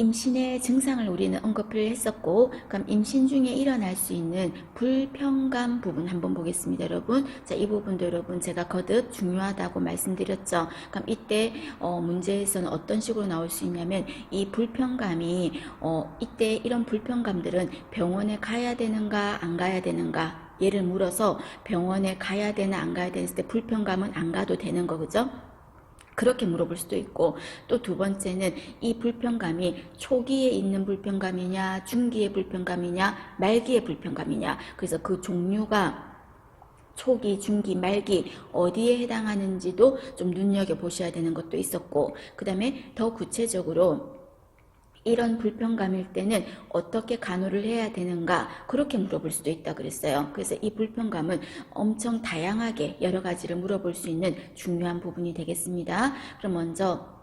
임신의 증상을 우리는 언급을 했었고, 그럼 임신 중에 일어날 수 있는 불편감 부분 한번 보겠습니다, 여러분. 자, 이 부분도 여러분 제가 거듭 중요하다고 말씀드렸죠. 그럼 이때 문제에서는 어떤 식으로 나올 수 있냐면, 이 불편감이 이때 이런 불편감들은 병원에 가야 되는가 안 가야 되는가 얘를 물어서 병원에 가야 되나 안 가야 되는 때 불편감은 안 가도 되는 거, 그죠? 그렇게 물어볼 수도 있고, 또 두 번째는 이 불편감이 초기에 있는 불편감이냐, 중기의 불편감이냐, 말기의 불편감이냐. 그래서 그 종류가 초기, 중기, 말기 어디에 해당하는지도 좀 눈여겨보셔야 되는 것도 있었고, 그 다음에 더 구체적으로 이런 불편감일 때는 어떻게 간호를 해야 되는가, 그렇게 물어볼 수도 있다 그랬어요. 그래서 이 불편감은 엄청 다양하게 여러 가지를 물어볼 수 있는 중요한 부분이 되겠습니다. 그럼 먼저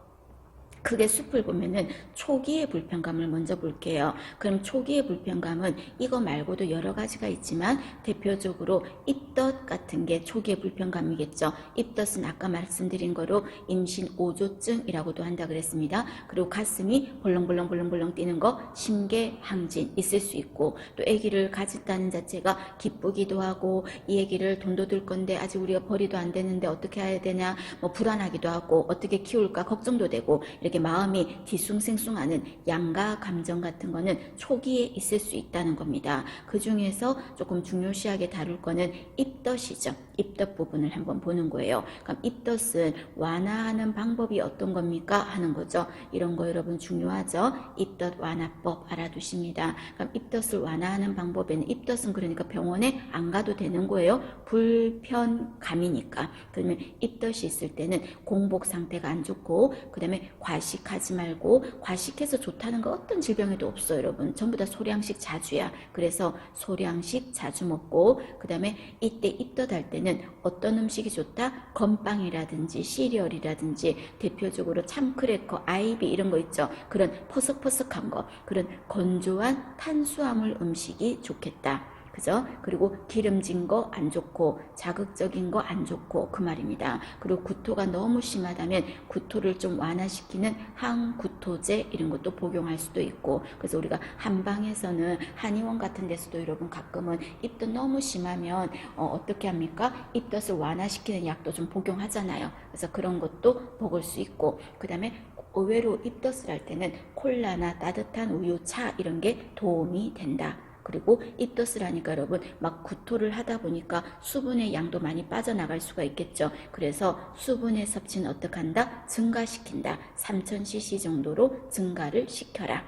크게 숲을 보면은 초기의 불편감을 먼저 볼게요. 그럼 초기의 불편감은 이거 말고도 여러 가지가 있지만 대표적으로 입덧 같은 게 초기의 불편감이겠죠. 입덧은 아까 말씀드린 거로 임신 5조증이라고도 한다 그랬습니다. 그리고 가슴이 벌렁벌렁 뛰는 거 심계항진 있을 수 있고, 또 아기를 가졌다는 자체가 기쁘기도 하고, 이 아기를 돈도 들 건데 아직 우리가 벌이도 안 되는데 어떻게 해야 되냐, 뭐 불안하기도 하고, 어떻게 키울까 걱정도 되고, 이렇게 마음이 뒤숭생숭하는 양가 감정 같은 거는 초기에 있을 수 있다는 겁니다. 그 중에서 조금 중요시하게 다룰 거는 입덧이죠. 입덧 부분을 한번 보는 거예요. 그럼 입덧은 완화하는 방법이 어떤 겁니까 하는 거죠. 이런 거 여러분 중요하죠. 입덧 완화법 알아두십니다. 그럼 입덧을 완화하는 방법에는, 입덧은 그러니까 병원에 안 가도 되는 거예요. 불편감이니까. 그러면 입덧이 있을 때는 공복 상태가 안 좋고, 그 다음에 과식하지 말고, 과식해서 좋다는 거 어떤 질병에도 없어요, 여러분. 전부 다 소량식 자주야. 그래서 소량식 자주 먹고, 그 다음에 이때 입덧할 때는 어떤 음식이 좋다? 건빵이라든지 시리얼이라든지, 대표적으로 참크래커, 아이비 이런 거 있죠. 그런 퍼석퍼석한 거, 그런 건조한 탄수화물 음식이 좋겠다. 그죠? 그리고 기름진 거 안 좋고, 자극적인 거 안 좋고, 그 말입니다. 그리고 구토가 너무 심하다면 구토를 좀 완화시키는 항구토제 이런 것도 복용할 수도 있고, 그래서 우리가 한방에서는 한의원 같은 데서도 여러분 가끔은 입덧 너무 심하면 어떻게 합니까? 입덧을 완화시키는 약도 좀 복용하잖아요. 그래서 그런 것도 먹을 수 있고, 그 다음에 의외로 입덧을 할 때는 콜라나 따뜻한 우유, 차 이런 게 도움이 된다. 그리고 입덧을 하니까 여러분 막 구토를 하다 보니까 수분의 양도 많이 빠져나갈 수가 있겠죠. 그래서 수분의 섭취는 어떻게 한다? 증가시킨다. 3000cc 정도로 증가를 시켜라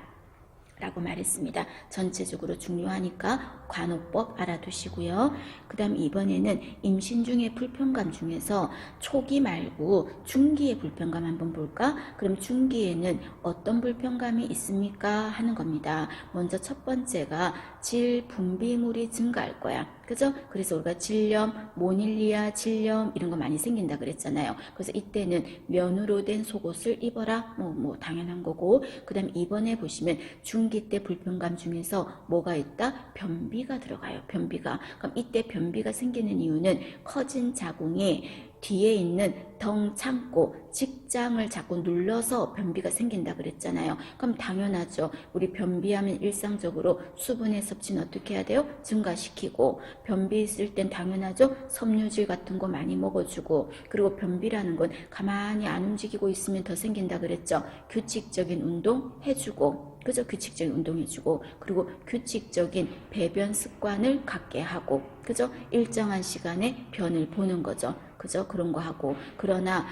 라고 말했습니다. 전체적으로 중요하니까 간호법 알아두시고요. 그 다음 이번에는 임신 중의 불편감 중에서 초기 말고 중기의 불편감 한번 볼까? 그럼 중기에는 어떤 불편감이 있습니까? 하는 겁니다. 먼저 첫 번째가 질 분비물이 증가할 거야. 그죠? 그래서 우리가 질염, 모닐리아 질염 이런 거 많이 생긴다 그랬잖아요. 그래서 이때는 면으로 된 속옷을 입어라. 뭐 당연한 거고, 그 다음 이번에 보시면 중기 때 불편감 중에서 뭐가 있다? 변비가 들어가요. 변비가. 그럼 이때 변비가 생기는 이유는 커진 자궁이 뒤에 있는 덩 창고 직장을 자꾸 눌러서 변비가 생긴다 그랬잖아요. 그럼 당연하죠. 우리 변비하면 일상적으로 수분의 섭취는 어떻게 해야 돼요? 증가시키고, 변비 있을 땐 당연하죠. 섬유질 같은 거 많이 먹어주고, 그리고 변비라는 건 가만히 안 움직이고 있으면 더 생긴다 그랬죠. 규칙적인 운동 해주고, 그죠? 규칙적인 운동 해주고, 그리고 규칙적인 배변 습관을 갖게 하고, 그죠? 일정한 시간에 변을 보는 거죠. 그죠? 그런 거 하고. 그러나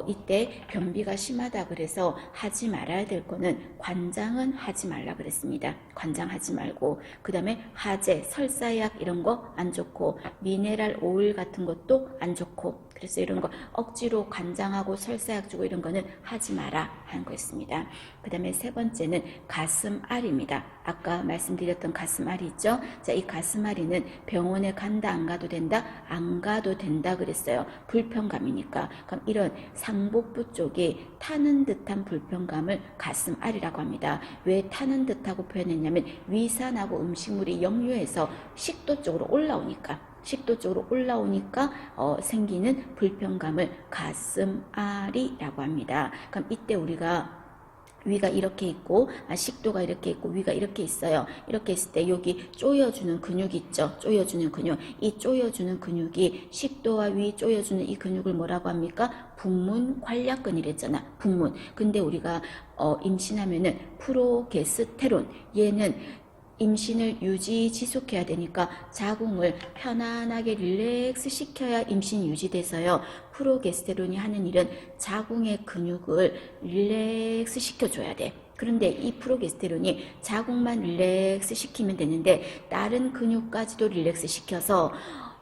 이때 변비가 심하다 그래서 하지 말아야 될 거는 관장은 하지 말라 그랬습니다. 관장하지 말고, 그 다음에 하재, 설사약 이런 거 안 좋고, 미네랄 오일 같은 것도 안 좋고, 그래서 이런 거 억지로 관장하고 설사약 주고 이런 거는 하지 마라 하는 거였습니다. 그 다음에 세 번째는 가슴앓이입니다. 아까 말씀드렸던 가슴앓이 있죠? 자, 이 가슴앓이는 병원에 간다 안 가도 된다? 안 가도 된다 그랬어요. 불편감이니까. 그럼 이런 상복부 쪽에 타는 듯한 불편감을 가슴앓이라고 합니다. 왜 타는 듯하고 표현했냐면 위산하고 음식물이 역류해서 식도 쪽으로 올라오니까. 식도 쪽으로 올라오니까 생기는 불편감을 가슴앓이라고 합니다. 그럼 이때 우리가 위가 이렇게 있고 식도가 이렇게 있고 위가 이렇게 있어요. 이렇게 있을 때 여기 조여주는 근육 있죠. 조여주는 근육. 이 조여주는 근육이 식도와 위 조여주는 이 근육을 뭐라고 합니까? 분문관략근이랬잖아. 분문. 근데 우리가 임신하면은 프로게스테론 얘는 임신을 유지 지속해야 되니까 자궁을 편안하게 릴렉스 시켜야 임신이 유지돼서요. 프로게스테론이 하는 일은 자궁의 근육을 릴렉스 시켜줘야 돼. 그런데 이 프로게스테론이 자궁만 릴렉스 시키면 되는데 다른 근육까지도 릴렉스 시켜서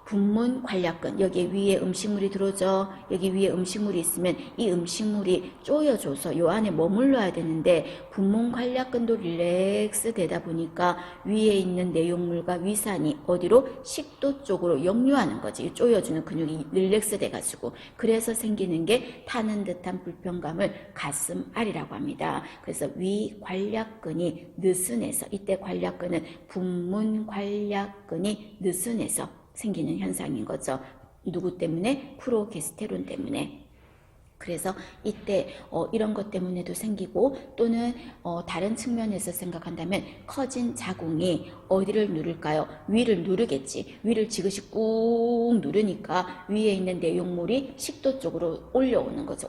분문관략근, 여기 위에 음식물이 들어오죠. 여기 위에 음식물이 있으면 이 음식물이 쪼여줘서 요 안에 머물러야 되는데 분문관략근도 릴렉스 되다 보니까 위에 있는 내용물과 위산이 어디로? 식도 쪽으로 역류하는 거지. 쪼여주는 근육이 릴렉스 돼가지고. 그래서 생기는 게 타는 듯한 불편감을 가슴앓이라고 합니다. 그래서 위관략근이 느슨해서, 이때 관략근은 분문관략근이 느슨해서 생기는 현상인 거죠. 누구 때문에? 프로게스테론 때문에. 그래서 이때 이런 것 때문에도 생기고 또는 다른 측면에서 생각한다면 커진 자궁이 어디를 누를까요? 위를 누르겠지. 위를 지그시 꾹 누르니까 위에 있는 내용물이 식도 쪽으로 올라오는 거죠.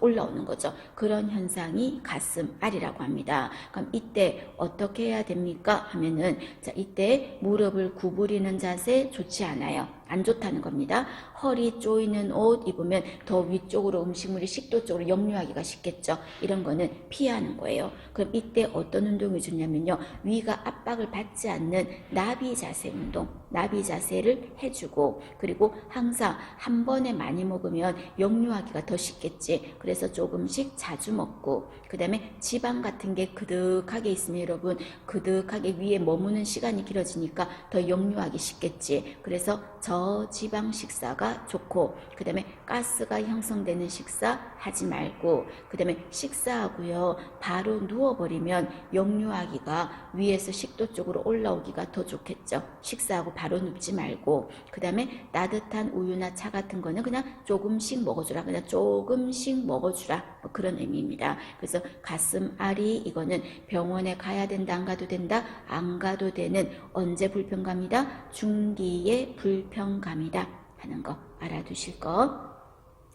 그런 현상이 가슴앓이라고 합니다. 그럼 이때 어떻게 해야 됩니까? 하면은 자, 이때 무릎을 구부리는 자세 좋지 않아요. 안 좋다는 겁니다. 허리 조이는 옷 입으면 더 위쪽으로 음식물이 식도 쪽으로 역류하기가 쉽겠죠. 이런 거는 피하는 거예요. 그럼 이때 어떤 운동이 좋냐면요. 위가 압박을 받지 않는 나비 자세 운동, 나비 자세를 해주고, 그리고 항상 한 번에 많이 먹으면 역류하기가 더 쉽겠지. 그래서 조금씩 자주 먹고, 그 다음에 지방 같은 게 그득하게 있으면 여러분 그득하게 위에 머무는 시간이 길어지니까 더 역류하기 쉽겠지. 그래서 저지방 식사가 좋고, 그 다음에 가스가 형성되는 식사 하지 말고, 그 다음에 식사하고요 바로 누워버리면 역류하기가 위에서 식도 쪽으로 올라오기가 더 좋겠죠. 식사하고 바로 눕지 말고, 그 다음에 따뜻한 우유나 차 같은 거는 그냥 조금씩 먹어주라. 그냥 조금씩 먹어주라. 뭐 그런 의미입니다. 그래서 가슴앓이 이거는 병원에 가야 된다, 안 가도 된다, 안 가도 되는 언제 불편감이다? 중기의 불편감이다 하는 거 알아두실 거.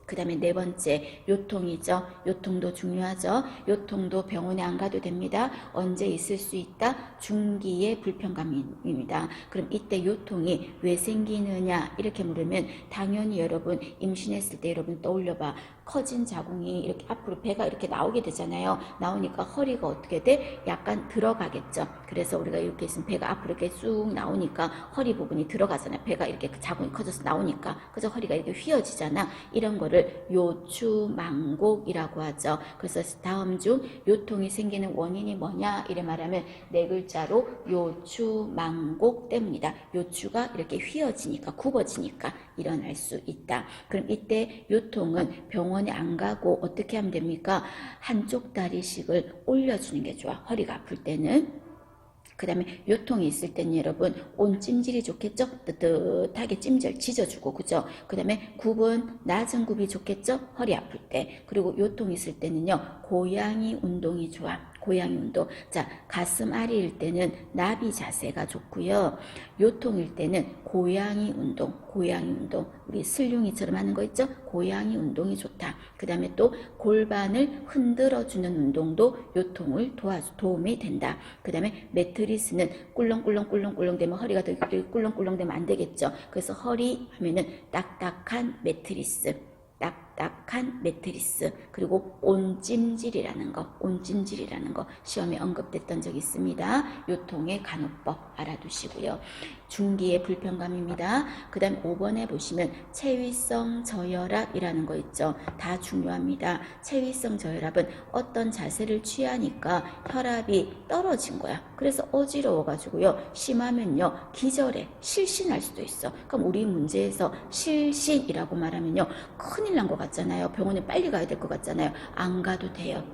그 다음에 네 번째 요통이죠. 요통도 중요하죠. 요통도 병원에 안 가도 됩니다. 언제 있을 수 있다? 중기의 불편감입니다. 그럼 이때 요통이 왜 생기느냐 이렇게 물으면 당연히 여러분 임신했을 때 여러분 떠올려봐. 커진 자궁이 이렇게 앞으로 배가 이렇게 나오게 되잖아요. 나오니까 허리가 어떻게 돼? 약간 들어가겠죠. 그래서 우리가 이렇게 있으면 배가 앞으로 이렇게 쑥 나오니까 허리 부분이 들어가잖아요. 배가 이렇게 자궁이 커져서 나오니까. 그래서 허리가 이렇게 휘어지잖아. 이런 거를 요추망곡이라고 하죠. 그래서 다음 중 요통이 생기는 원인이 뭐냐 이래 말하면 네 글자로 요추망곡 때문이다. 요추가 이렇게 휘어지니까 굽어지니까 일어날 수 있다. 그럼 이때 요통은 병원에 안 가고 어떻게 하면 됩니까? 한쪽 다리씩을 올려주는 게 좋아. 허리가 아플 때는. 그 다음에 요통이 있을 때는 여러분 온 찜질이 좋겠죠? 뜨뜻하게 찜질 지져주고, 그죠? 그 다음에 굽은 낮은 굽이 좋겠죠? 허리 아플 때. 그리고 요통 있을 때는요 고양이 운동이 좋아. 고양이 운동. 자, 가슴앓이일 때는 나비 자세가 좋고요. 요통일 때는 고양이 운동. 우리 슬룡이처럼 하는 거 있죠? 고양이 운동이 좋다. 그 다음에 또 골반을 흔들어주는 운동도 요통을 도움이 된다. 그 다음에 매트리스는 꿀렁꿀렁 되면 허리가 더 꿀렁꿀렁 되면 안 되겠죠. 그래서 허리 하면은 딱딱한 매트리스. 그리고 온찜질이라는 거 시험에 언급됐던 적이 있습니다. 요통의 간호법 알아두시고요. 중기의 불편감입니다. 그 다음 5번에 보시면 체위성 저혈압이라는 거 있죠. 다 중요합니다. 체위성 저혈압은 어떤 자세를 취하니까 혈압이 떨어진 거야. 그래서 어지러워가지고요. 심하면요 기절해, 실신할 수도 있어. 그럼 우리 문제에서 실신이라고 말하면요 큰일 난 것 같잖아요. 병원에 빨리 가야 될 것 같잖아요. 안 가도 돼요.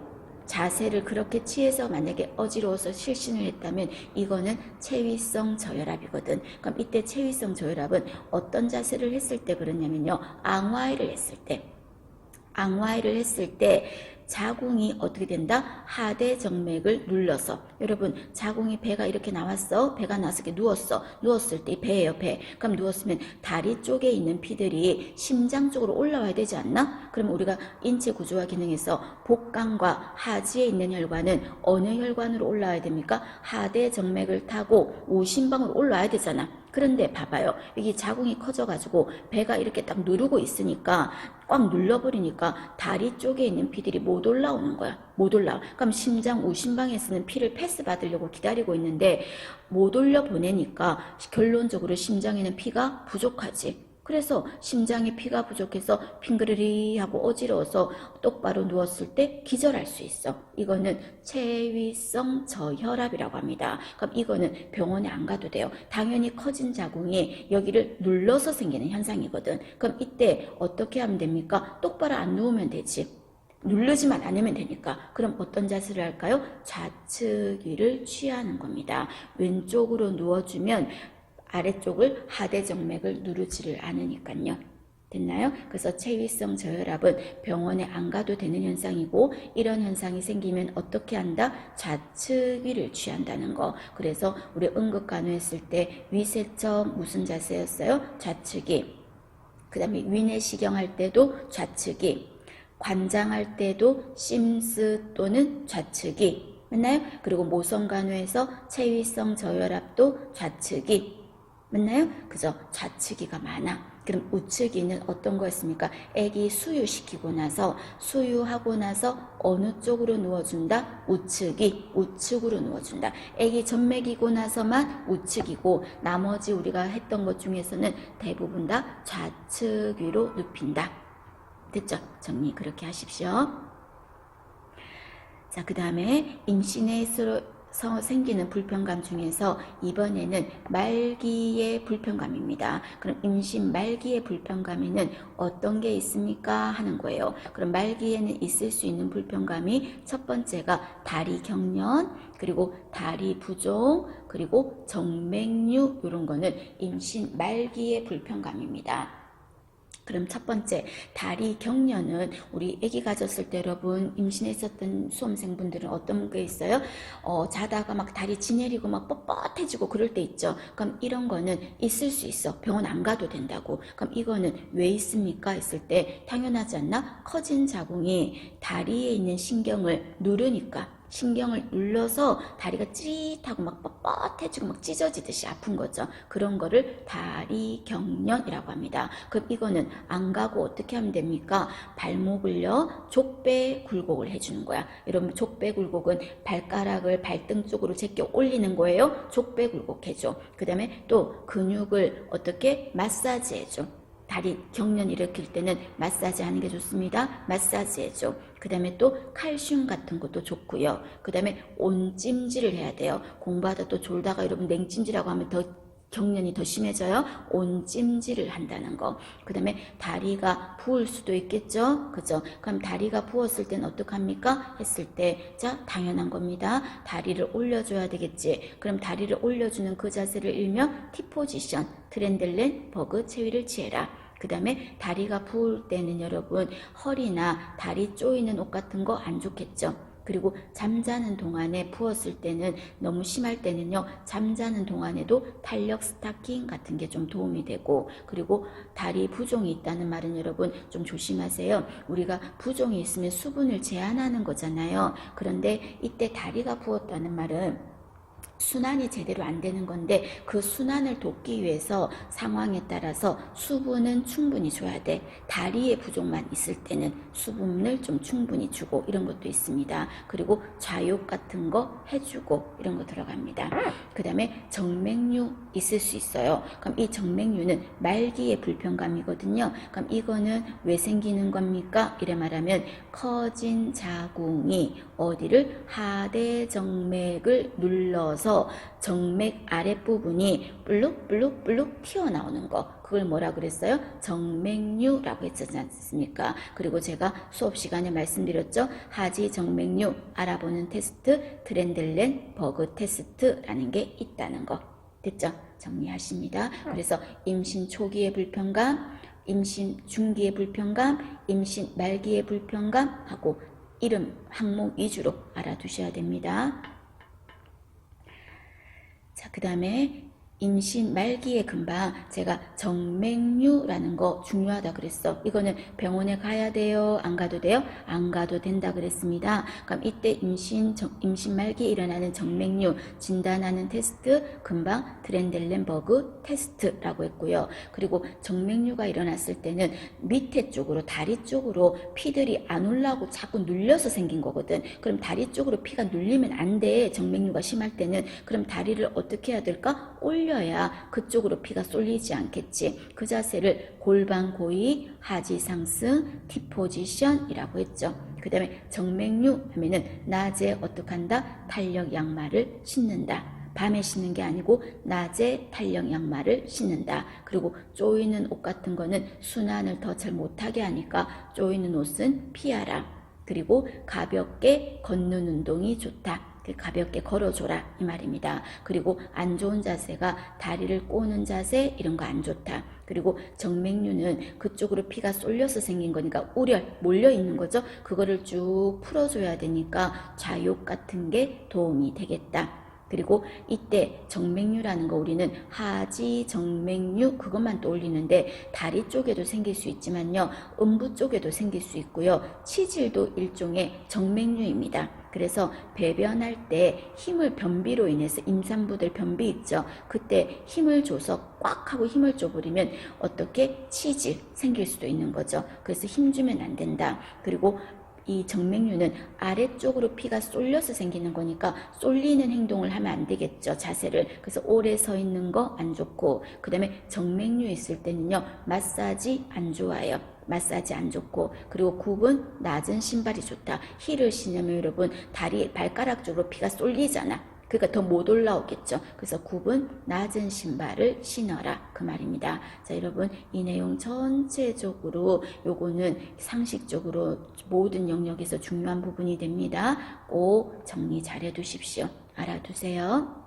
자세를 그렇게 취해서 만약에 어지러워서 실신을 했다면 이거는 체위성 저혈압이거든. 그럼 이때 체위성 저혈압은 어떤 자세를 했을 때 그러냐면요 앙와이를 했을 때 자궁이 어떻게 된다? 하대 정맥을 눌러서. 여러분 자궁이 배가 이렇게 나왔어. 배가 나와서 이렇게 누웠어. 누웠을 때 배예요, 배. 그럼 누웠으면 다리 쪽에 있는 피들이 심장 쪽으로 올라와야 되지 않나? 그럼 우리가 인체 구조와 기능에서 복강과 하지에 있는 혈관은 어느 혈관으로 올라와야 됩니까? 하대 정맥을 타고 우심방으로 올라와야 되잖아. 그런데 봐봐요. 여기 자궁이 커져가지고 배가 이렇게 딱 누르고 있으니까 꽉 눌러버리니까 다리 쪽에 있는 피들이 못 올라오는 거야. 못 올라와. 그럼 심장 우심방에서는 피를 패스 받으려고 기다리고 있는데 못 올려 보내니까 결론적으로 심장에는 피가 부족하지. 그래서 심장에 피가 부족해서 핑그르리 하고 어지러워서 똑바로 누웠을 때 기절할 수 있어. 이거는 체위성 저혈압이라고 합니다. 그럼 이거는 병원에 안 가도 돼요. 당연히 커진 자궁이 여기를 눌러서 생기는 현상이거든. 그럼 이때 어떻게 하면 됩니까? 똑바로 안 누우면 되지. 누르지만 않으면 되니까. 그럼 어떤 자세를 할까요? 좌측위를 취하는 겁니다. 왼쪽으로 누워주면 아래쪽을 하대정맥을 누르지를 않으니까요. 됐나요? 그래서 체위성 저혈압은 병원에 안 가도 되는 현상이고 이런 현상이 생기면 어떻게 한다? 좌측위를 취한다는 거. 그래서 우리 응급간호했을 때 위세척 무슨 자세였어요? 좌측위. 그 다음에 위내시경 할 때도 좌측위. 관장할 때도 심스 또는 좌측위. 맞나요? 그리고 모성간호에서 체위성 저혈압도 좌측위. 맞나요? 그죠? 좌측위가 많아. 그럼 우측위는 어떤 거였습니까? 애기 수유시키고 나서 수유하고 나서 어느 쪽으로 누워준다? 우측위, 우측으로 누워준다. 애기 젖먹이고 나서만 우측이고 나머지 우리가 했던 것 중에서는 대부분 다 좌측위로 눕힌다. 됐죠? 정리 그렇게 하십시오. 자, 그 다음에 임신에서 생기는 불편감 중에서 이번에는 말기의 불편감입니다. 그럼 임신 말기의 불편감에는 어떤 게 있습니까? 하는 거예요. 그럼 말기에는 있을 수 있는 불편감이 첫 번째가 다리 경련, 그리고 다리 부종, 그리고 정맥류 이런 거는 임신 말기의 불편감입니다. 그럼 첫 번째 다리 경련은 우리 아기 가졌을 때 여러분 임신했었던 수험생분들은 어떤 게 있어요? 자다가 막 다리 지내리고 막 뻣뻣해지고 그럴 때 있죠. 그럼 이런 거는 있을 수 있어. 병원 안 가도 된다고. 그럼 이거는 왜 있습니까? 했을 때 당연하지 않나? 커진 자궁이 다리에 있는 신경을 누르니까. 신경을 눌러서 다리가 찌릿하고 막 뻣뻣해지고 막 찢어지듯이 아픈 거죠. 그런 거를 다리 경련이라고 합니다. 그럼 이거는 안 가고 어떻게 하면 됩니까? 발목을요 족배 굴곡을 해주는 거야. 여러분 족배 굴곡은 발가락을 발등 쪽으로 제껴 올리는 거예요. 족배 굴곡 해줘. 그 다음에 또 근육을 어떻게 마사지 해줘. 다리 경련 일으킬 때는 마사지 하는 게 좋습니다. 마사지 해줘. 그 다음에 또 칼슘 같은 것도 좋고요. 그 다음에 온찜질을 해야 돼요. 공부하다 또 졸다가 여러분 냉찜질하고 하면 더 경련이 더 심해져요. 온찜질을 한다는 거. 그 다음에 다리가 부을 수도 있겠죠. 그죠? 그럼 다리가 부었을 땐 어떡합니까? 했을 때, 자, 당연한 겁니다. 다리를 올려줘야 되겠지. 그럼 다리를 올려주는 그 자세를 일명 T포지션, 트렌들렌 버그 체위를 취해라. 그 다음에 다리가 부을 때는 여러분 허리나 다리 조이는 옷 같은 거 안 좋겠죠. 그리고 잠자는 동안에 부었을 때는 너무 심할 때는요 잠자는 동안에도 탄력 스타킹 같은 게 좀 도움이 되고, 그리고 다리 부종이 있다는 말은 여러분 좀 조심하세요. 우리가 부종이 있으면 수분을 제한하는 거잖아요. 그런데 이때 다리가 부었다는 말은 순환이 제대로 안 되는 건데 그 순환을 돕기 위해서 상황에 따라서 수분은 충분히 줘야 돼. 다리에 부족만 있을 때는 수분을 좀 충분히 주고 이런 것도 있습니다. 그리고 좌욕 같은 거 해주고 이런 거 들어갑니다. 그 다음에 정맥류 있을 수 있어요. 그럼 이 정맥류는 말기의 불편감이거든요. 그럼 이거는 왜 생기는 겁니까? 이래 말하면 커진 자궁이 어디를 하대정맥을 눌러서 정맥 아랫부분이 블룩블룩블룩 튀어나오는 거, 그걸 뭐라 그랬어요? 정맥류라고 했지 않습니까? 그리고 제가 수업 시간에 말씀드렸죠. 하지 정맥류 알아보는 테스트, 트렌들렌 버그 테스트라는 게 있다는 거. 됐죠? 정리하십니다. 그래서 임신 초기의 불편감, 임신 중기의 불편감, 임신 말기의 불편감 하고 이름 항목 위주로 알아두셔야 됩니다. 자, 그 다음에 임신 말기에 금방 제가 정맥류라는 거 중요하다 그랬어. 이거는 병원에 가야 돼요? 안 가도 돼요? 안 가도 된다 그랬습니다. 그럼 이때 임신 말기에 일어나는 정맥류 진단하는 테스트 금방 트렌델렌버그 테스트라고 했고요. 그리고 정맥류가 일어났을 때는 밑에 쪽으로 다리 쪽으로 피들이 안 올라오고 자꾸 눌려서 생긴 거거든. 그럼 다리 쪽으로 피가 눌리면 안 돼. 정맥류가 심할 때는. 그럼 다리를 어떻게 해야 될까? 올려야 그쪽으로 피가 쏠리지 않겠지. 그 자세를 골반 고이, 하지 상승, T 포지션이라고 했죠. 그 다음에 정맥류 하면은 낮에 어떻게 한다? 탄력 양말을 신는다. 밤에 신는 게 아니고 낮에 탄력 양말을 신는다. 그리고 조이는 옷 같은 거는 순환을 더 잘 못하게 하니까 조이는 옷은 피하라. 그리고 가볍게 걷는 운동이 좋다. 가볍게 걸어줘라 이 말입니다. 그리고 안 좋은 자세가 다리를 꼬는 자세 이런 거 안 좋다. 그리고 정맥류는 그쪽으로 피가 쏠려서 생긴 거니까 우렬 몰려 있는 거죠. 그거를 쭉 풀어줘야 되니까 좌욕 같은 게 도움이 되겠다. 그리고 이때 정맥류라는 거 우리는 하지 정맥류 그것만 떠올리는데 다리 쪽에도 생길 수 있지만요. 음부 쪽에도 생길 수 있고요. 치질도 일종의 정맥류입니다. 그래서 배변할 때 힘을 변비로 인해서 임산부들 변비 있죠. 그때 힘을 줘서 꽉 하고 힘을 줘버리면 어떻게 치질 생길 수도 있는 거죠. 그래서 힘 주면 안 된다. 그리고 이 정맥류는 아래쪽으로 피가 쏠려서 생기는 거니까 쏠리는 행동을 하면 안 되겠죠. 자세를. 그래서 오래 서 있는 거 안 좋고 그 다음에 정맥류 있을 때는요. 마사지 안 좋아요. 마사지 안 좋고 그리고 굽은 낮은 신발이 좋다. 힐을 신으면 여러분 다리 발가락 쪽으로 피가 쏠리잖아. 그러니까 더 못 올라오겠죠. 그래서 굽은 낮은 신발을 신어라 그 말입니다. 자, 여러분 이 내용 전체적으로 요거는 상식적으로 모든 영역에서 중요한 부분이 됩니다. 꼭 정리 잘 해두십시오. 알아두세요.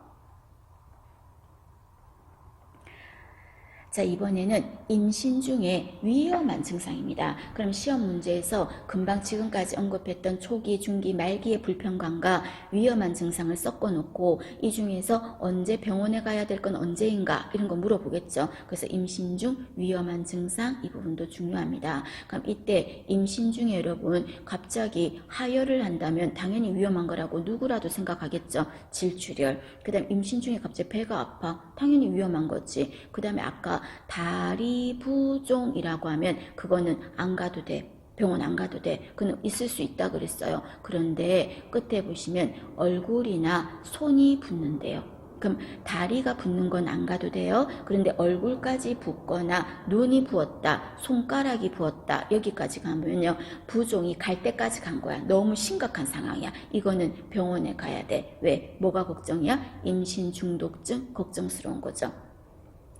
자, 이번에는 임신 중에 위험한 증상입니다. 그럼 시험 문제에서 금방 지금까지 언급했던 초기, 중기, 말기의 불편감과 위험한 증상을 섞어놓고 이 중에서 언제 병원에 가야 될 건 언제인가 이런 거 물어보겠죠. 그래서 임신 중 위험한 증상 이 부분도 중요합니다. 그럼 이때 임신 중에 여러분 갑자기 하혈을 한다면 당연히 위험한 거라고 누구라도 생각하겠죠. 질출혈. 그 다음 임신 중에 갑자기 배가 아파. 당연히 위험한 거지. 그 다음에 아까 다리 부종이라고 하면 그거는 안 가도 돼. 병원 안 가도 돼. 그는 있을 수 있다 그랬어요. 그런데 끝에 보시면 얼굴이나 손이 붓는데요. 그럼 다리가 붓는 건 안 가도 돼요. 그런데 얼굴까지 붓거나 눈이 부었다, 손가락이 부었다 여기까지 가면요. 부종이 갈 때까지 간 거야. 너무 심각한 상황이야. 이거는 병원에 가야 돼. 왜? 뭐가 걱정이야? 임신 중독증 걱정스러운 거죠.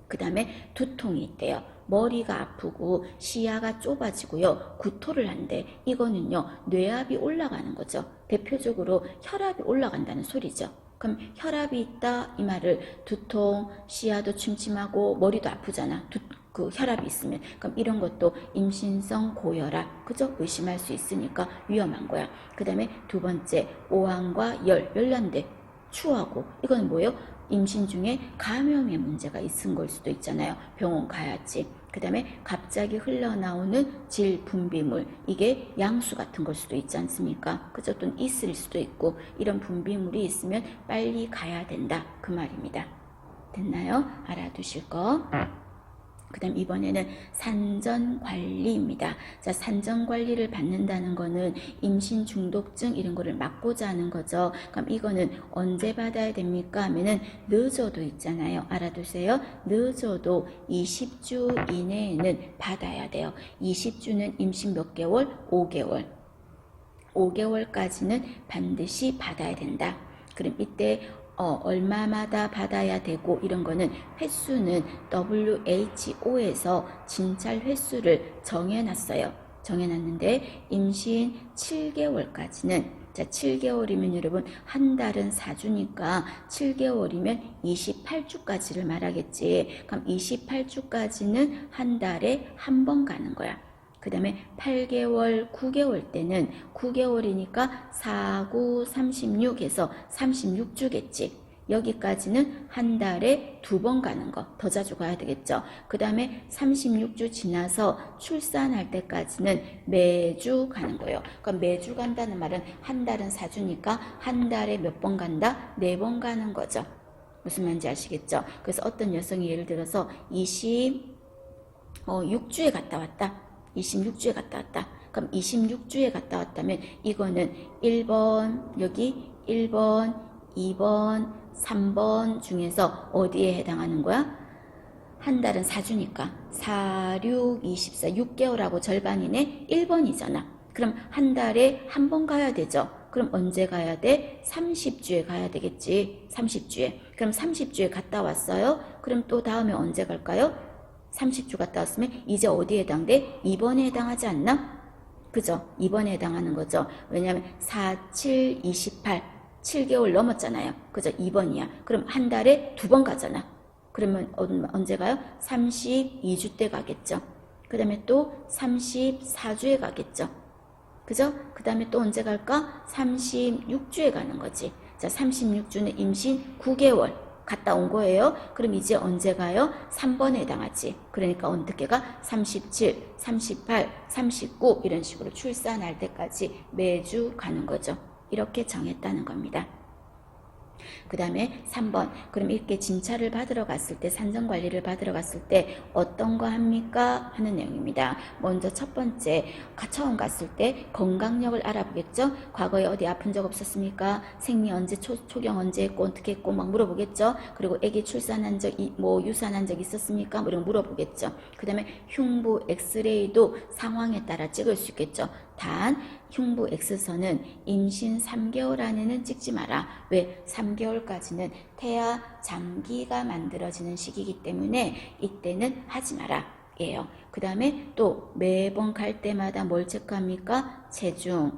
그 다음에 두통이 있대요. 머리가 아프고 시야가 좁아지고요. 구토를 한대. 이거는요. 뇌압이 올라가는 거죠. 대표적으로 혈압이 올라간다는 소리죠. 그럼 혈압이 있다 이 말을 두통, 시야도 침침하고 머리도 아프잖아. 그 혈압이 있으면. 그럼 이런 것도 임신성 고혈압, 그죠? 의심할 수 있으니까 위험한 거야. 그 다음에 두 번째, 오한과 열난데 추하고 이건 뭐예요? 임신 중에 감염의 문제가 있은 걸 수도 있잖아요. 병원 가야지. 그 다음에 갑자기 흘러나오는 질 분비물, 이게 양수 같은 걸 수도 있지 않습니까? 그죠? 또 있을 수도 있고 이런 분비물이 있으면 빨리 가야 된다 그 말입니다. 됐나요? 알아두실 거. 그 다음 이번에는 산전관리입니다. 자, 산전관리를 받는다는 거는 임신 중독증 이런 거를 막고자 하는 거죠. 그럼 이거는 언제 받아야 됩니까? 하면은 늦어도 있잖아요. 알아두세요. 늦어도 20주 이내에는 받아야 돼요. 20주는 임신 몇 개월? 5개월. 5개월까지는 반드시 받아야 된다. 그럼 이때 얼마마다 받아야 되고 이런 거는 횟수는 WHO에서 진찰 횟수를 정해놨어요. 정해놨는데 임신 7개월까지는 자 7개월이면 여러분 한 달은 4주니까 7개월이면 28주까지를 말하겠지. 그럼 28주까지는 한 달에 한 번 가는 거야. 그 다음에 8개월, 9개월 때는 9개월이니까 4, 9, 36에서 36주겠지. 여기까지는 한 달에 2번 가는 거, 더 자주 가야 되겠죠. 그 다음에 36주 지나서 출산할 때까지는 매주 가는 거예요. 그러니까 매주 간다는 말은 한 달은 4주니까 한 달에 몇 번 간다? 4번 가는 거죠. 무슨 말인지 아시겠죠? 그래서 어떤 여성이 예를 들어서 26주에 갔다 왔다. 26주에 갔다 왔다. 그럼 26주에 갔다 왔다면 이거는 1번, 여기 1번, 2번, 3번 중에서 어디에 해당하는 거야? 한 달은 4주니까 4, 6, 24, 6개월하고 절반이네. 1번이잖아. 그럼 한 달에 한 번 가야 되죠. 그럼 언제 가야 돼? 30주에 가야 되겠지. 30주에. 그럼 30주에 갔다 왔어요. 그럼 또 다음에 언제 갈까요? 30주 갔다 왔으면 이제 어디에 해당돼? 2번에 해당하지 않나? 그죠? 2번에 해당하는 거죠. 왜냐하면 4, 7, 28, 7개월 넘었잖아요. 그죠? 2번이야. 그럼 한 달에 2번 가잖아. 그러면 언제 가요? 32주 때 가겠죠. 그 다음에 또 34주에 가겠죠. 그죠? 그 다음에 또 언제 갈까? 36주에 가는 거지. 자, 36주는 임신 9개월 갔다 온 거예요. 그럼 이제 언제 가요? 3번에 해당하지. 그러니까 어떻게 가? 37, 38, 39 이런 식으로 출산할 때까지 매주 가는 거죠. 이렇게 정했다는 겁니다. 그 다음에 3번. 그럼 이렇게 진찰을 받으러 갔을 때, 산정관리를 받으러 갔을 때 어떤 거 합니까? 하는 내용입니다. 먼저 첫 번째, 처음 갔을 때 건강력을 알아보겠죠. 과거에 어디 아픈 적 없었습니까? 생리 언제, 초경 언제 했고 어떻게 했고 막 물어보겠죠. 그리고 아기 출산한 적, 유산한 적 있었습니까? 뭐 이런 거 물어보겠죠. 그 다음에 흉부 엑스레이도 상황에 따라 찍을 수 있겠죠. 단 흉부 X선은 임신 3개월 안에는 찍지 마라. 왜? 3개월까지는 태아 장기가 만들어지는 시기이기 때문에 이때는 하지 마라 예요. 그 다음에 또 매번 갈 때마다 뭘 체크합니까? 체중,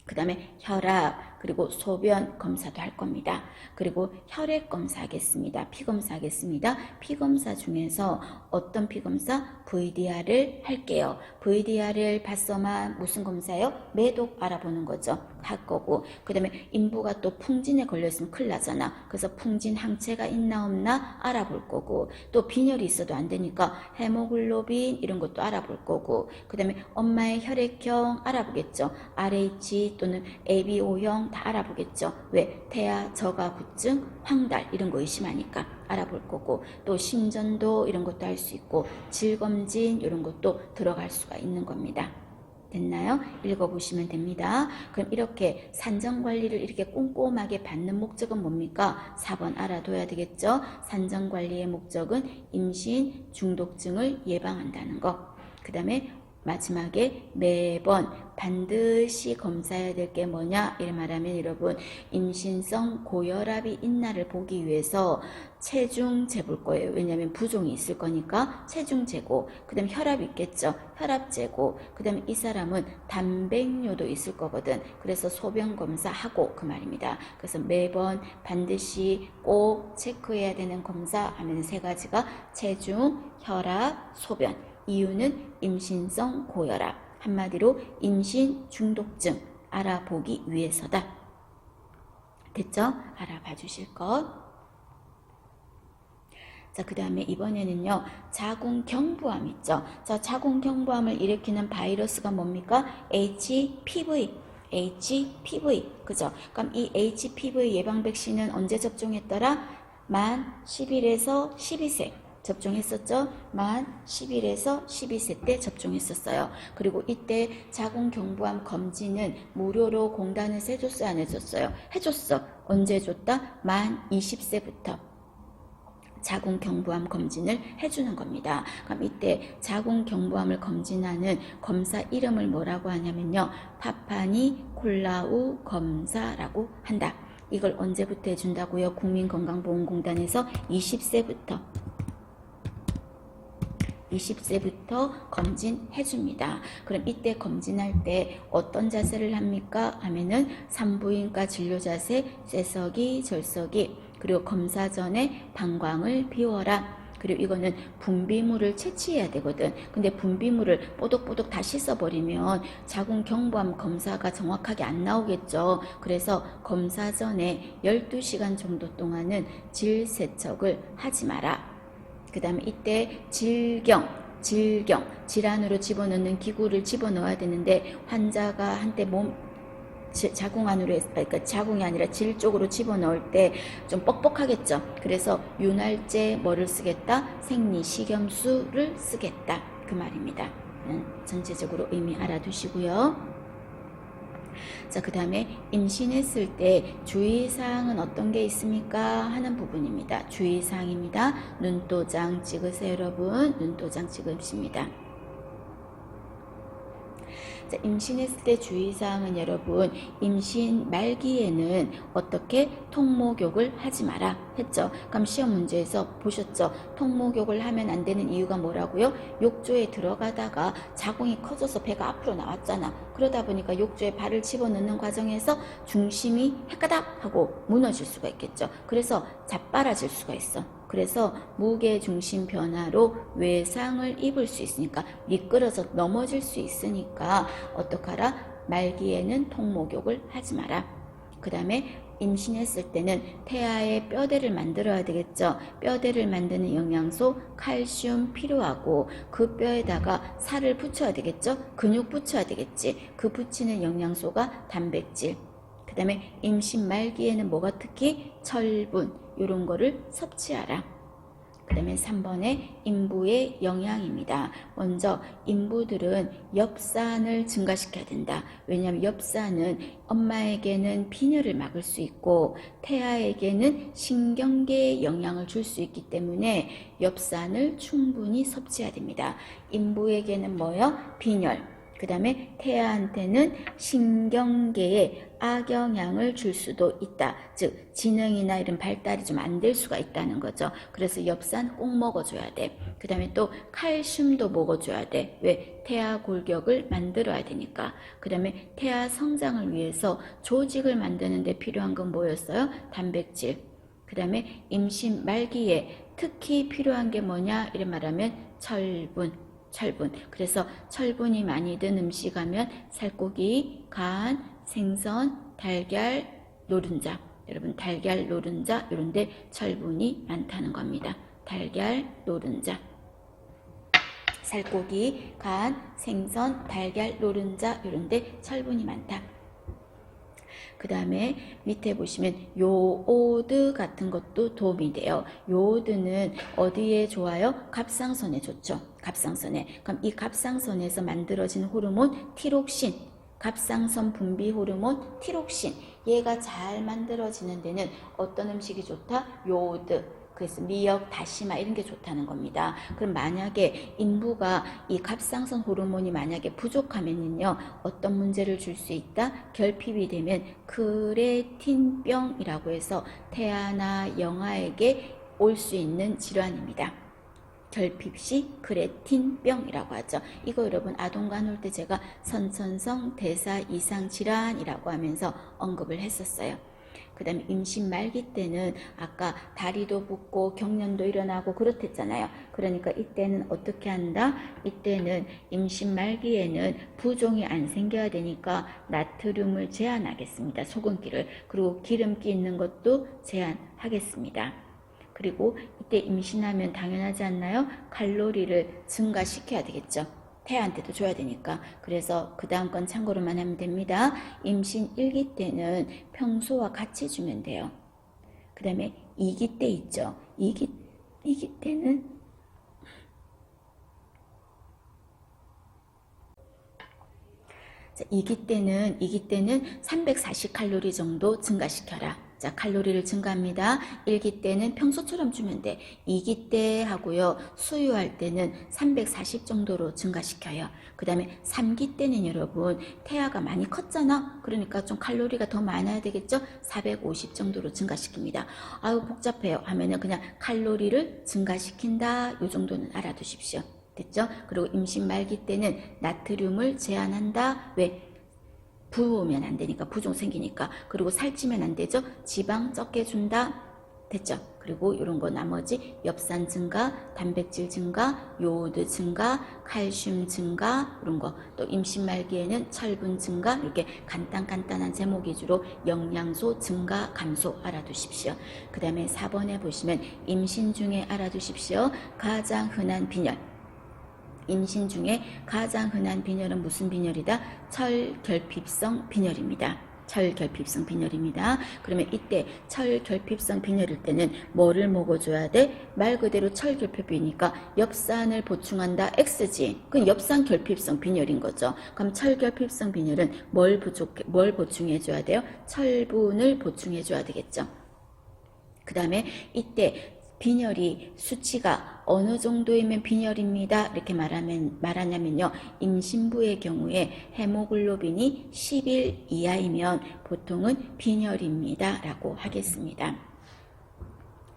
그 다음에 혈압, 그리고 소변 검사도 할 겁니다. 그리고 혈액 검사 하겠습니다. 피 검사 하겠습니다. 피 검사 중에서 어떤 피 검사? VDR을 할게요. VDR을 봤어만 무슨 검사예요? 매독 알아보는 거죠. 할 거고, 그 다음에 인부가 또 풍진에 걸려있으면 큰일 나잖아. 그래서 풍진 항체가 있나 없나 알아볼 거고, 또 빈혈이 있어도 안 되니까 헤모글로빈 이런 것도 알아볼 거고, 그 다음에 엄마의 혈액형 알아보겠죠. RH 또는 ABO형 다 알아보겠죠. 왜? 태아 저가구증, 황달 이런 거 의심하니까 알아볼 거고, 또 심전도 이런 것도 할 수 있고, 질검진 이런 것도 들어갈 수가 있는 겁니다. 됐나요? 읽어보시면 됩니다. 그럼 이렇게 산정관리를 이렇게 꼼꼼하게 받는 목적은 뭡니까? 4번 알아둬야 되겠죠? 산정관리의 목적은 임신 중독증을 예방한다는 거. 그 다음에 마지막에 매번 반드시 검사해야 될 게 뭐냐 이렇게 말하면 여러분 임신성 고혈압이 있나를 보기 위해서 체중 재볼 거예요. 왜냐하면 부종이 있을 거니까 체중 재고, 그 다음에 혈압 있겠죠. 혈압 재고, 그 다음에 이 사람은 단백뇨도 있을 거거든. 그래서 소변 검사하고 그 말입니다. 그래서 매번 반드시 꼭 체크해야 되는 검사 하면 3가지가 체중, 혈압, 소변. 이유는 임신성 고혈압, 한마디로 임신 중독증 알아보기 위해서다. 됐죠? 알아봐 주실 것. 자, 그 다음에 이번에는요, 자궁경부암 있죠? 자, 자궁경부암을 일으키는 바이러스가 뭡니까? HPV. HPV. 그죠? 그럼 이 HPV 예방 백신은 언제 접종했더라? 만 10일에서 12세. 접종했었죠? 만 10일에서 12세 때 접종했었어요. 그리고 이때 자궁경부암 검진은 무료로 공단에서 해줬어요? 안 해줬어요? 해줬어. 언제 줬다? 만 20세부터. 자궁경부암 검진을 해주는 겁니다. 그럼 이때 자궁경부암을 검진하는 검사 이름을 뭐라고 하냐면요. 파파니콜라우 검사라고 한다. 이걸 언제부터 해준다고요? 국민건강보험공단에서 20세부터 검진해줍니다. 그럼 이때 검진할 때 어떤 자세를 합니까? 하면은 산부인과 진료 자세, 쇠석이, 절석이, 그리고 검사 전에 방광을 비워라. 그리고 이거는 분비물을 채취해야 되거든. 근데 분비물을 뽀독뽀독 다 씻어버리면 자궁 경부암 검사가 정확하게 안 나오겠죠. 그래서 검사 전에 12시간 정도 동안은 질 세척을 하지 마라. 그 다음에 이때 질경, 질환으로 집어넣는 기구를 집어넣어야 되는데 환자가 한때 자궁 안으로, 그러니까 자궁이 아니라 질 쪽으로 집어넣을 때 좀 뻑뻑하겠죠. 그래서 윤활제 뭐를 쓰겠다? 생리식염수를 쓰겠다. 그 말입니다. 전체적으로 의미 알아두시고요. 자, 그 다음에 임신했을 때 주의사항은 어떤 게 있습니까? 하는 부분입니다. 주의사항입니다. 눈도장 찍으세요, 여러분. 눈도장 찍으십니다. 자, 임신했을 때 주의사항은 여러분, 임신 말기에는 어떻게 통목욕을 하지 마라 했죠. 그럼 시험 문제에서 보셨죠? 통목욕을 하면 안 되는 이유가 뭐라고요? 욕조에 들어가다가 자궁이 커져서 배가 앞으로 나왔잖아. 그러다 보니까 욕조에 발을 집어넣는 과정에서 중심이 헷가닥 하고 무너질 수가 있겠죠. 그래서 자빠라질 수가 있어. 그래서 무게 중심 변화로 외상을 입을 수 있으니까, 미끄러져 넘어질 수 있으니까 어떡하라? 말기에는 통목욕을 하지 마라. 그 다음에 임신했을 때는 태아의 뼈대를 만들어야 되겠죠. 뼈대를 만드는 영양소 칼슘 필요하고, 그 뼈에다가 살을 붙여야 되겠죠. 근육 붙여야 되겠지. 그 붙이는 영양소가 단백질. 그 다음에 임신 말기에는 뭐가 특히 철분, 이런 거를 섭취하라. 그 다음에 3번에 인부의 영양입니다. 먼저 인부들은 엽산을 증가시켜야 된다. 왜냐하면 엽산은 엄마에게는 빈혈을 막을 수 있고 태아에게는 신경계에 영향을 줄 수 있기 때문에 엽산을 충분히 섭취해야 됩니다. 인부에게는 뭐요? 빈혈. 그 다음에 태아한테는 신경계에 악영향을 줄 수도 있다. 즉 지능이나 이런 발달이 좀 안 될 수가 있다는 거죠. 그래서 엽산 꼭 먹어줘야 돼. 그 다음에 또 칼슘도 먹어줘야 돼. 왜? 태아 골격을 만들어야 되니까. 그 다음에 태아 성장을 위해서 조직을 만드는 데 필요한 건 뭐였어요? 단백질. 그 다음에 임신 말기에 특히 필요한 게 뭐냐? 이런 말하면 철분. 그래서 철분이 많이 든 음식 하면 살코기, 간, 생선, 달걀, 노른자. 여러분 달걀, 노른자 이런 데 철분이 많다는 겁니다. 달걀, 노른자. 살코기, 간, 생선, 달걀, 노른자 이런 데 철분이 많다. 그 다음에 밑에 보시면 요오드 같은 것도 도움이 돼요. 요오드는 어디에 좋아요? 갑상선에 좋죠. 갑상선에. 그럼 이 갑상선에서 만들어진 호르몬 티록신, 갑상선 분비 호르몬 티록신, 얘가 잘 만들어지는 데는 어떤 음식이 좋다? 요오드. 그래서 미역, 다시마 이런 게 좋다는 겁니다. 그럼 만약에 인부가 이 갑상선 호르몬이 만약에 부족하면요, 어떤 문제를 줄 수 있다? 결핍이 되면 크레틴병이라고 해서 태아나 영아에게 올 수 있는 질환입니다. 결핍시 크레틴병이라고 하죠. 이거 여러분 아동관 올 때 제가 선천성 대사 이상 질환이라고 하면서 언급을 했었어요. 그 다음에 임신 말기 때는 아까 다리도 붓고 경련도 일어나고 그렇댔잖아요. 그러니까 이때는 어떻게 한다? 이때는 임신 말기에는 부종이 안 생겨야 되니까 나트륨을 제한하겠습니다. 소금기를. 그리고 기름기 있는 것도 제한하겠습니다. 그리고 이때 임신하면 당연하지 않나요? 칼로리를 증가시켜야 되겠죠. 태아한테도 줘야 되니까. 그래서 그 다음 건 참고로만 하면 됩니다. 임신 1기 때는 평소와 같이 주면 돼요. 그 다음에 2기 때 있죠. 2기 때는 자, 2기 때는 340칼로리 정도 증가시켜라. 자, 칼로리를 증가합니다. 1기 때는 평소처럼 주면 돼. 2기 때 하고요. 수유할 때는 340 정도로 증가시켜요. 그 다음에 3기 때는 여러분 태아가 많이 컸잖아. 그러니까 좀 칼로리가 더 많아야 되겠죠. 450 정도로 증가시킵니다. 아유 복잡해요 하면은 그냥 칼로리를 증가시킨다. 요 정도는 알아두십시오. 됐죠? 그리고 임신 말기 때는 나트륨을 제한한다. 왜? 부으면 안 되니까, 부종 생기니까. 그리고 살찌면 안 되죠? 지방 적게 준다. 됐죠? 그리고 이런 거 나머지 엽산 증가, 단백질 증가, 요오드 증가, 칼슘 증가 이런 거, 또 임신 말기에는 철분 증가, 이렇게 간단한 제목 위주로 영양소 증가, 감소 알아두십시오. 그 다음에 4번에 보시면 임신 중에 알아두십시오. 가장 흔한 빈혈. 임신 중에 가장 흔한 빈혈은 무슨 빈혈이다? 철결핍성 빈혈입니다. 철결핍성 빈혈입니다. 그러면 이때 철결핍성 빈혈일 때는 뭐를 먹어줘야 돼? 말 그대로 철결핍이니까 엽산을 보충한다. X지. 그건 엽산결핍성 빈혈인 거죠. 그럼 철결핍성 빈혈은 뭘 보충해줘야 돼요? 철분을 보충해줘야 되겠죠. 그 다음에 이때 빈혈이 수치가 어느 정도이면 빈혈입니다. 이렇게 말하냐면요. 임신부의 경우에 헤모글로빈이 10일 이하이면 보통은 빈혈입니다. 라고 하겠습니다.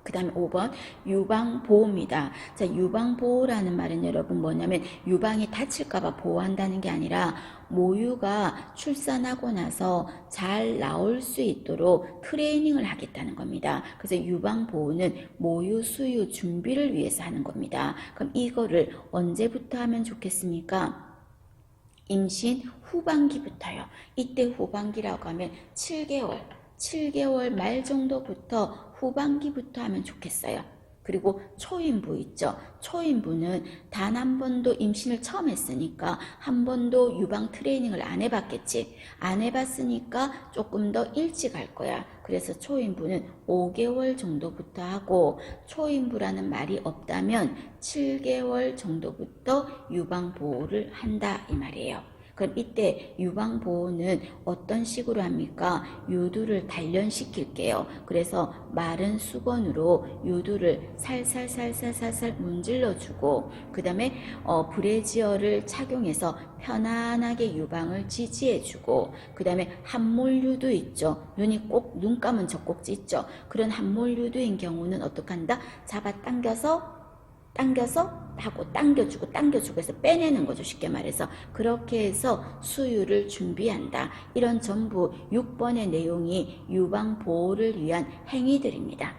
그 다음에 5번 유방보호입니다. 자, 유방보호라는 말은 여러분 뭐냐면 유방이 다칠까봐 보호한다는 게 아니라 모유가 출산하고 나서 잘 나올 수 있도록 트레이닝을 하겠다는 겁니다. 그래서 유방보호는 모유 수유 준비를 위해서 하는 겁니다. 그럼 이거를 언제부터 하면 좋겠습니까? 임신 후반기부터요. 이때 후반기라고 하면 7개월 말 정도부터 후반기부터 하면 좋겠어요. 그리고 초임부 있죠. 초임부는 단 한 번도 임신을 처음 했으니까 한 번도 유방 트레이닝을 안 해봤겠지. 안 해봤으니까 조금 더 일찍 할 거야. 그래서 초임부는 5개월 정도부터 하고, 초임부라는 말이 없다면 7개월 정도부터 유방보호를 한다 이 말이에요. 그럼 이때 유방보호는 어떤 식으로 합니까? 유두를 단련시킬게요. 그래서 마른 수건으로 유두를 살살 문질러주고, 그 다음에 브래지어를 착용해서 편안하게 유방을 지지해주고, 그 다음에 함몰유두 있죠. 눈 감은 젖꼭지 있죠. 그런 함몰유두인 경우는 어떻게 한다? 잡아 당겨서 하고 당겨주고 해서 빼내는 거죠. 쉽게 말해서. 그렇게 해서 수유를 준비한다. 이런 전부 6번의 내용이 유방보호를 위한 행위들입니다.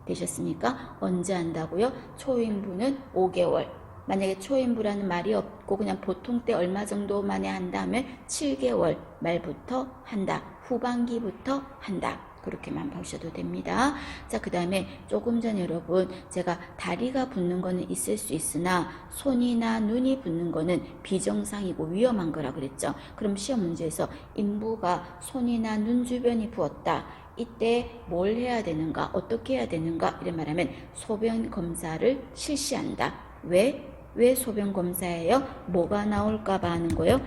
되셨습니까? 언제 한다고요? 초임부는 5개월. 만약에 초임부라는 말이 없고 그냥 보통 때 얼마 정도 만에 한다면 7개월 말부터 한다. 후반기부터 한다. 그렇게만 보셔도 됩니다. 자, 그 다음에 조금 전에 여러분 제가 다리가 붓는 거는 있을 수 있으나 손이나 눈이 붓는 거는 비정상이고 위험한 거라 그랬죠. 그럼 시험 문제에서 인부가 손이나 눈 주변이 부었다. 이때 뭘 해야 되는가? 어떻게 해야 되는가? 이런 말하면 소변 검사를 실시한다. 왜 소변 검사예요? 뭐가 나올까 봐 하는 거예요?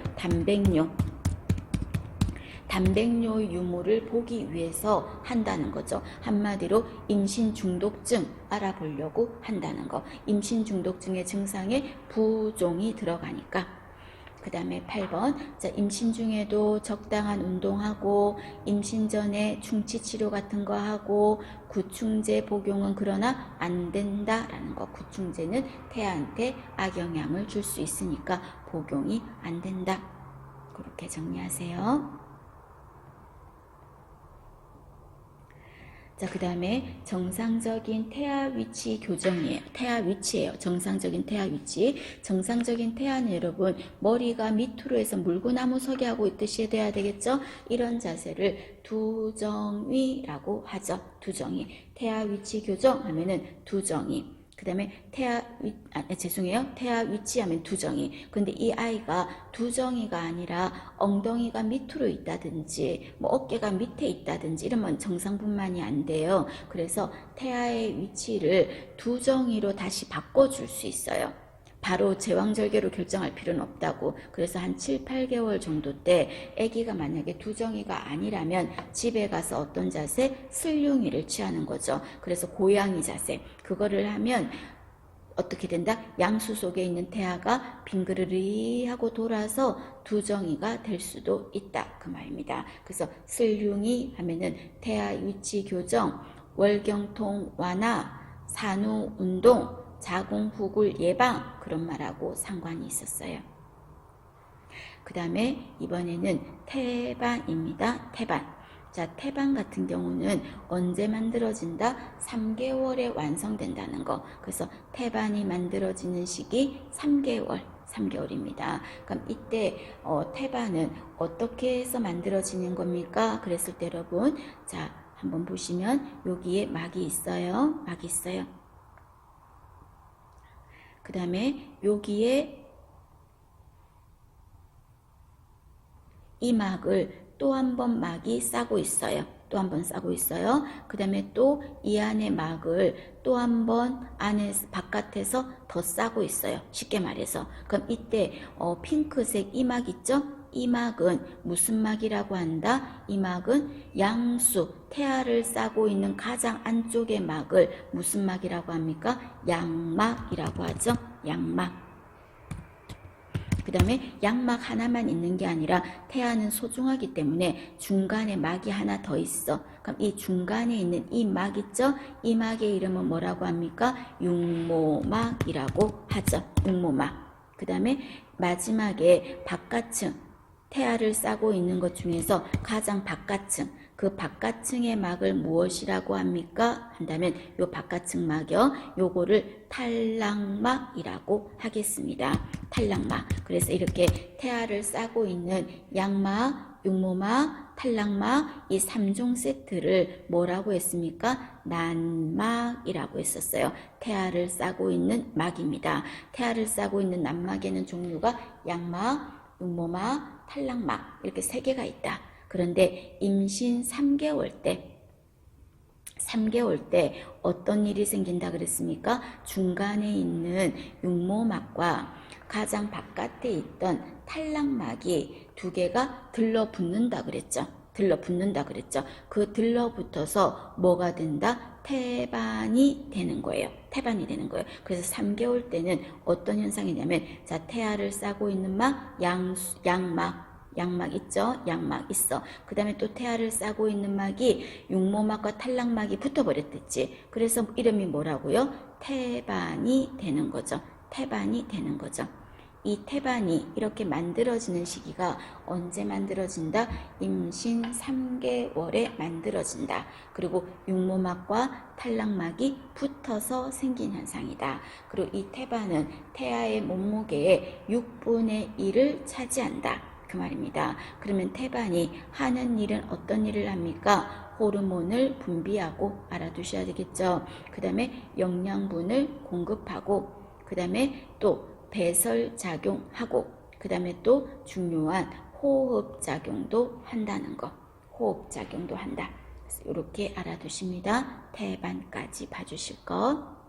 단백뇨 유무를 보기 위해서 한다는 거죠. 한마디로 임신 중독증 알아보려고 한다는 거. 임신 중독증의 증상에 부종이 들어가니까. 그 다음에 8번. 자, 임신 중에도 적당한 운동하고 임신 전에 충치 치료 같은 거 하고 구충제 복용은 그러나 안 된다라는 거. 구충제는 태아한테 악영향을 줄 수 있으니까 복용이 안 된다. 그렇게 정리하세요. 자, 그 다음에 정상적인 태아 위치 교정이에요. 태아 위치예요. 정상적인 태아 위치. 정상적인 태아는 여러분 머리가 밑으로 해서 물구나무 서게 하고 있듯이 돼야 되겠죠? 이런 자세를 두정위라고 하죠. 두정위. 태아 위치 교정 하면은 두정위. 그 다음에 태아 위치 하면 두정이. 근데 이 아이가 두정이가 아니라 엉덩이가 밑으로 있다든지 뭐 어깨가 밑에 있다든지 이러면 정상분만이 안 돼요. 그래서 태아의 위치를 두정이로 다시 바꿔줄 수 있어요. 바로 제왕절개로 결정할 필요는 없다고. 그래서 한 7, 8개월 정도 때 아기가 만약에 두정이가 아니라면 집에 가서 어떤 자세? 슬융이를 취하는 거죠. 그래서 고양이 자세. 그거를 하면 어떻게 된다? 양수 속에 있는 태아가 빙그르르 하고 돌아서 두정이가 될 수도 있다. 그 말입니다. 그래서 슬융이 하면은 태아 위치 교정, 월경통 완화, 산후 운동, 자궁후굴 예방 그런 말하고 상관이 있었어요. 그 다음에 이번에는 태반입니다. 태반. 자, 태반 같은 경우는 언제 만들어진다? 3개월에 완성된다는 거. 그래서 태반이 만들어지는 시기 3개월입니다. 그럼 이때 태반은 어떻게 해서 만들어지는 겁니까? 그랬을 때 여러분, 자, 한번 보시면 여기에 막이 있어요. 막이 있어요. 그 다음에 여기에 이 막을 또 한 번 막이 싸고 있어요. 또 한 번 싸고 있어요. 그 다음에 또 이 안에 막을 또 한 번 바깥에서 더 싸고 있어요. 쉽게 말해서. 그럼 이때 핑크색 이 막 있죠? 이 막은 무슨 막이라고 한다? 이 막은 양수, 태아를 싸고 있는 가장 안쪽의 막을 무슨 막이라고 합니까? 양막이라고 하죠. 양막. 그 다음에 양막 하나만 있는 게 아니라 태아는 소중하기 때문에 중간에 막이 하나 더 있어. 그럼 이 중간에 있는 이 막 있죠? 이 막의 이름은 뭐라고 합니까? 육모막이라고 하죠. 육모막. 그 다음에 마지막에 바깥층, 태아를 싸고 있는 것 중에서 가장 바깥층, 그 바깥층의 막을 무엇이라고 합니까? 한다면 요 바깥층 막이요. 요거를 탈락막이라고 하겠습니다. 탈락막. 그래서 이렇게 태아를 싸고 있는 양막, 육모막, 탈락막 이 3종 세트를 뭐라고 했습니까? 난막이라고 했었어요. 태아를 싸고 있는 막입니다. 태아를 싸고 있는 난막에는 종류가 양막, 육모막, 탈락막 이렇게 3개가 있다. 그런데 임신 3개월 때 어떤 일이 생긴다 그랬습니까? 중간에 있는 육모막과 가장 바깥에 있던 탈락막이 2개가 들러붙는다 그랬죠. 그 들러붙어서 뭐가 된다? 태반이 되는 거예요. 그래서 3개월 때는 어떤 현상이냐면, 자, 태아를 싸고 있는 막, 양막 있죠? 양막 있어. 그 다음에 또 태아를 싸고 있는 막이 육모막과 탈락막이 붙어버렸댔지. 그래서 이름이 뭐라고요? 태반이 되는 거죠. 이 태반이 이렇게 만들어지는 시기가 언제 만들어진다? 임신 3개월에 만들어진다. 그리고 육모막과 탈락막이 붙어서 생긴 현상이다. 그리고 이 태반은 태아의 몸무게의 6분의 1을 차지한다. 그 말입니다. 그러면 태반이 하는 일은 어떤 일을 합니까? 호르몬을 분비하고 알아두셔야 되겠죠. 그 다음에 영양분을 공급하고, 그 다음에 또 배설작용하고, 그 다음에 또 중요한 호흡작용도 한다는 거. 호흡작용도 한다. 이렇게 알아두십니다. 태반까지 봐주실 것.